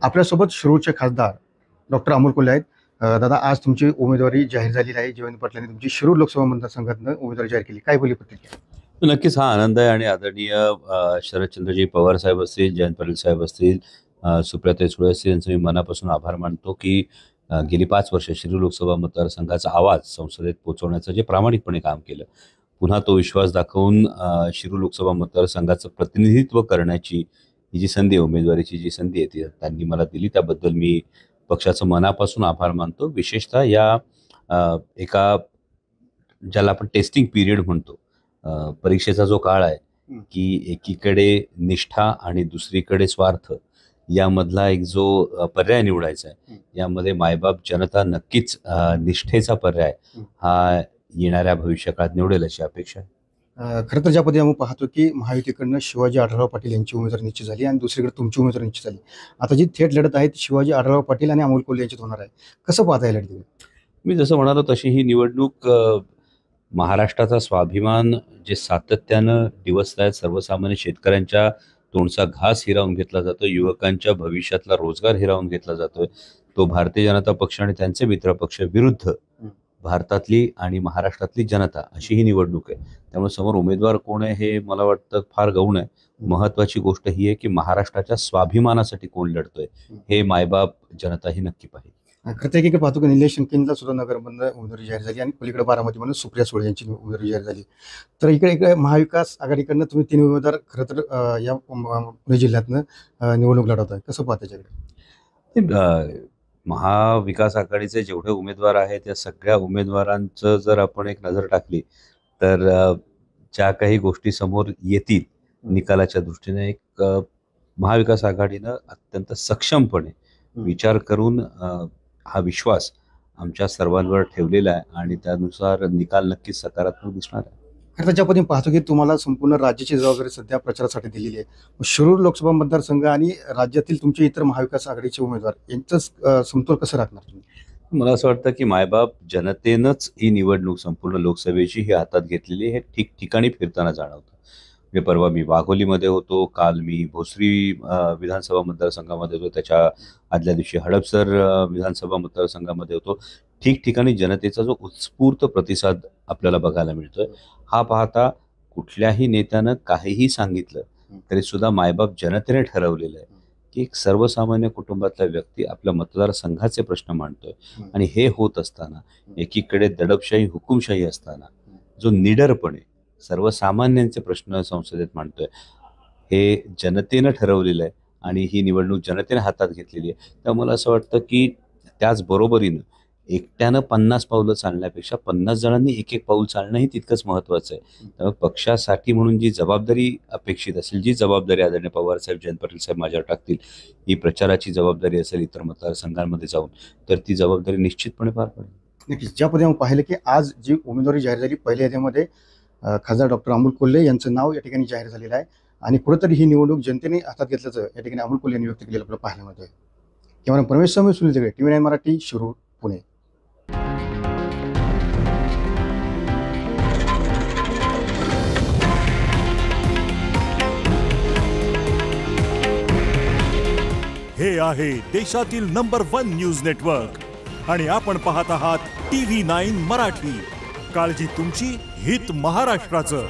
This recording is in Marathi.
आपल्यासोबत शिरूरचे खासदार डॉक्टर अमोल कोल्हे आहेत. दादा, आज तुमची उमेदवारी जाहीर झालेली आहे. जयवंत पाटलांनी तुमची शिरूर लोकसभा मतदारसंघातनं उमेदवारी जाहीर केली. काय बोलली प्रतिक्रिया? नक्कीच हा आनंद आहे आणि आदरणीय शरदचंद्रजी पवार साहेब असतील, जयंत पाटील साहेब असतील, सुप्रियाताई सुळे असतील, यांचे मी मनापासून आभार मानतो की गेली 5 वर्ष शिरूर लोकसभा मतदारसंघाचा आवाज संसदेत पोहोचवण्याचं जे प्रामाणिकपणे काम केलं, पुन्हा तो विश्वास दाखवून शिरूर लोकसभा मतदारसंघाचं प्रतिनिधित्व करण्याची ही जी संधी आहे, उमेदवारीची जी संधी आहे ती त्यांनी मला दिली, त्याबद्दल मी पक्षाचं मनापासून आभार मानतो. विशेषतः या एका ज्याला आपण टेस्टिंग पिरियड म्हणतो, परीक्षेचा जो काळ आहे की एकीकडे निष्ठा आणि दुसरीकडे स्वार्थ यामधला एक जो पर्याय निवडायचा आहे, यामध्ये मायबाप जनता नक्कीच निष्ठेचा पर्याय हा येणाऱ्या भविष्यकाळात निवडेल अशी अपेक्षा आहे. खरं तर ज्या पद्धतीने आपण पाहतो की महायुतीकडनं शिवाजी आढळराव पाटील यांची उमेदवारी निश्चित झाली आणि दुसरीकडे तुमची उमेदवारी निश्चित झाली. आता जी थेट लढत आहे ती शिवाजी आढळराव पाटील आणि अमोल कोल्हे यांच्यात होणार आहे. कसं पाहता येईल लढत? मी जसं म्हणालो तशी ही निवडणूक महाराष्ट्राचा स्वाभिमान जे सातत्यानं डिवचत आहेत, सर्वसामान्य शेतकऱ्यांच्या तोंडचा घास हिरावून घेतला जातो, युवकांच्या भविष्यातला रोजगार हिरावून घेतला जातोय, तो भारतीय जनता पक्ष आणि त्यांचे मित्र पक्ष विरुद्ध भारतातली आणि महाराष्ट्रातली जनता अशी ही निवडणूक आहे. त्यामुळे समोर उमेदवार कोण आहे हे मला वाटतं फार गौण आहे. महत्वाची गोष्ट ही आहे की महाराष्ट्राच्या स्वाभिमानासाठी कोण लढतोय हे मायबाप जनता ही नक्की पाहिजे. खरं तर एकीकडे पाहतो की निलेश लंकेंचा सुद्धा नगरमधनं उमेदवारी जाहीर झाली आणि पलीकडे बारामतीमधून सुप्रिया सुळे यांची उमेदवारी जाहीर झाली. तर इकडे महाविकास आघाडीकडनं तुम्ही 3 उमेदवार खरं तर या पुणे जिल्ह्यातनं निवडणूक लढवत आहे. कसं पाहता त्याच्याकडे? महाविकास आघाडीचे जेवढे उमेदवार आहेत त्या सगळ्या उमेदवारांचं जर आपण एक नजर टाकली तर ज्या काही गोष्टी समोर येतील निकालाच्या दृष्टीने, एक महाविकास आघाडीनं अत्यंत सक्षमपणे विचार करून हा विश्वास आमच्या सर्वांवर ठेवलेला आहे आणि त्यानुसार निकाल नक्कीच सकारात्मक दिसणार आहे. खरं तर ज्या पद्धतीने पाहतो की तुम्हाला संपूर्ण राज्याची जबाबदारी सध्या प्रचारासाठी दिलेली आहे. शिरूर लोकसभा मतदारसंघ आणि राज्यातील तुमचे इतर महाविकास आघाडीचे उमेदवार यांचं समतोल कसं राखणार तुम्ही? मला असं वाटतं की मायबाप जनतेनंच ही निवडणूक संपूर्ण लोकसभेची ही हातात घेतलेली हे ठिकठिकाणी फिरताना जाणवतं. म्हणजे परवा मी वाघोलीमध्ये होतो, काल मी भोसरी विधानसभा मतदारसंघामध्ये होतो, त्याच्या आदल्या दिवशी हडपसर विधानसभा मतदारसंघामध्ये होतो. ठिकठिकाणी जनतेचा जो उत्स्फूर्त प्रतिसाद आपल्याला बघायला मिळतोय, हा पाहता कुठल्याही नेत्यानं काहीही सांगितलं तरी सुद्धा मायबाप जनतेने ठरवलेलं आहे की एक सर्वसामान्य कुटुंबातला व्यक्ती आपल्या मतदारसंघाचे प्रश्न मांडतोय. आणि हे होत असताना एकीकडे दडपशाही हुकुमशाही असताना जो निडरपणे सर्वसामान्यांचे प्रश्न संसदेत मांडतोय, हे जनतेनं ठरवलेलं आहे आणि ही निवडणूक जनतेने हातात घेतलेली आहे. त्यामुळे मला असं वाटतं की त्याचबरोबरीनं एकट्यानं 50 पावलं चालण्यापेक्षा 50 जणांनी एक पाऊल चालणं ही तितकंच महत्त्वाचं आहे. त्यामुळे पक्षासाठी म्हणून जी जबाबदारी अपेक्षित असेल, जी जबाबदारी आदरणीय पवारसाहेब, जयंत पाटील साहेब माझ्यावर टाकतील, ही प्रचाराची जबाबदारी असेल इतर मतदारसंघांमध्ये जाऊन, तर ती जबाबदारी निश्चितपणे पार पडेल. नक्कीच. ज्या पद्धतीने आपण पाहिलं की आज जी उमेदवारी जाहीर झाली, पहिल्या यादीमध्ये खासदार डॉक्टर अमोल कोल्हे यांचं नाव या ठिकाणी जाहीर झालेलं आहे आणि कुठेतरी ही निवडणूक जनतेने हातात घेतल्याचं या ठिकाणी अमोल कोल्हे यांनी व्यक्त केलेलं आपल्याला पाहायला मिळतंय. कॅमेरा परमेश स्वामी, सुनील दगडे, TV9 मराठी, शिरूर, पुणे. हे आहे देशातील नंबर 1 न्यूज नेटवर्क आणि आपण पाहत आहात TV9 मराठी. काळजी तुमची, हित महाराष्ट्राचं.